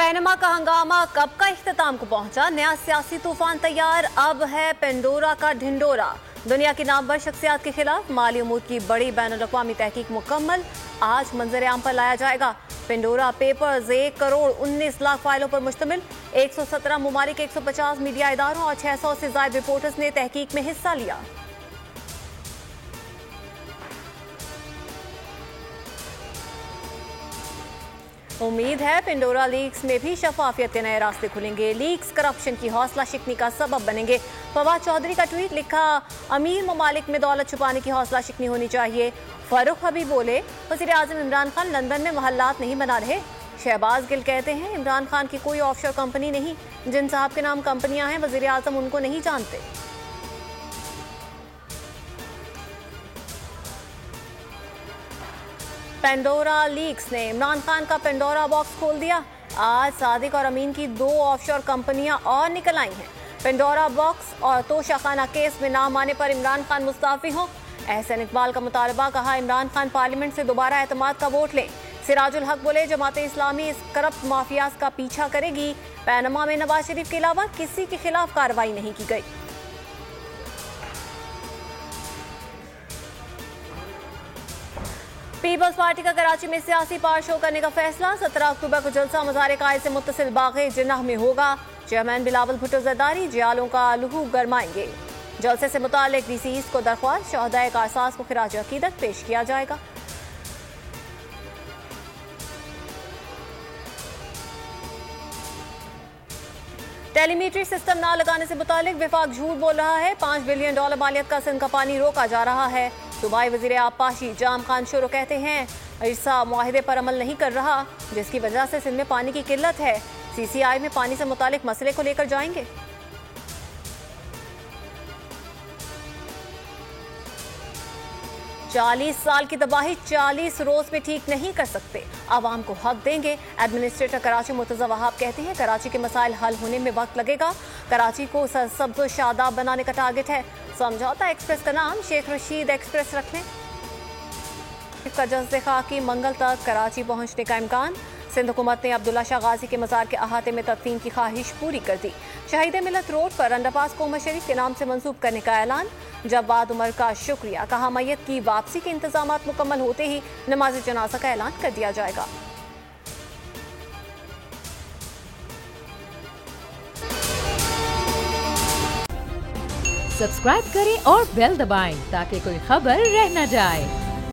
पैनमा का हंगामा कब का इख्तिताम को पहुंचा, नया सियासी तूफान तैयार, अब है पेंडोरा का ढिंडोरा। दुनिया की नामवर शख्सियात के खिलाफ माली उमूर की बड़ी बैनुल-अक़वामी तहकीक मुकम्मल, आज मंजर आम पर लाया जाएगा। पेंडोरा पेपर्स 1 करोड़ 19 लाख फाइलों पर मुश्तमिल, 117 ममालिक, 150 मीडिया इदारों और 600 से ज़ायद रिपोर्टर्स ने तहकीक में हिस्सा लिया। उम्मीद है पेंडोरा लीक्स में भी शफाफियत के नए रास्ते खुलेंगे। लीक्स करप्शन की हौसला शिकनी का सबब बनेंगे। फवाद चौधरी का ट्वीट लिखा, अमीर ममालिक में दौलत छुपाने की हौसला शिकनी होनी चाहिए। फारूक हबीब बोले, वज़ीर आज़म इमरान खान लंदन में महल्लात नहीं बना रहे। शहबाज गिल कहते हैं, इमरान खान की कोई ऑफशोर कंपनी नहीं, जिन साहब के नाम कंपनियां हैं वज़ीर आज़म उनको नहीं जानते। पेंडोरा लीक्स ने इमरान खान का पेंडोरा बॉक्स खोल दिया। आज सादिक और अमीन की 2 ऑफशोर कंपनियां और निकल आई हैं। पेंडोरा बॉक्स और तोशाखाना केस में नाम आने पर इमरान खान मुस्ताफी हों। एहसन इकबाल का मुतालबा, कहा इमरान खान पार्लियामेंट से दोबारा एतमाद का वोट लें। सिराजुल हक बोले, जमात इस्लामी इस करप्ट माफियाज का पीछा करेगी। पैनमा में नवाज शरीफ के अलावा किसी के खिलाफ कार्रवाई नहीं की गई। पीपल्स पार्टी का कराची में सियासी पार शो करने का फैसला, 17 अक्टूबर को जलसा मज़ार कायद से मुत्तसिल बाग़े जिन्नाह में होगा। चेयरमैन बिलावल भुट्टो ज़रदारी जियालों का लहू गरमाएंगे। जलसे से मुतालिक डीसीईज़ को दरख्वास्त, शहदाए कारसाज को खिराज अकीदत पेश किया जाएगा। टेलीमीट्री सिस्टम ना लगाने से मुतालिक विफाक झूठ बोल रहा है। $5 बिलियन मालियत का सिंध का पानी रोका जा रहा है। दुबई वज़ीर आबपाशी जाम खान शुरू कहते हैं, इरसा मुआहिदे पर अमल नहीं कर रहा, जिसकी वजह से सिंध में पानी की किल्लत है। सीसीआई में पानी से मुतालिक मसले को लेकर जाएंगे। चालीस साल की तबाही 40 रोज में ठीक नहीं कर सकते, आवाम को हक देंगे। एडमिनिस्ट्रेटर कराची मुर्तजा वहाब कहते हैं, कराची के मसाइल हल होने में वक्त लगेगा। कराची को सरसब्ज़ और शादाब बनाने का टारगेट है। समझौता एक्सप्रेस का नाम शेख रशीद एक्सप्रेस रख लें। जज़्बे खाकी मंगल तक कराची पहुंचने का इम्कान। सिंध हुकूमत ने अब्दुल्ला शाह गाजी के मज़ार के अहाते में तदफीन की ख्वाहिश पूरी कर दी। शहीद मिलत रोड पर अंडरपास को उमर शरीफ के नाम से मंसूब करने का ऐलान। जवाद उमर का शुक्रिया, कहा मैयत की वापसी के इंतजामात मुकम्मल होते ही नमाज जनाजा का ऐलान कर दिया जाएगा। सब्सक्राइब करें और बेल दबाएं ताकि कोई खबर रह न जाए।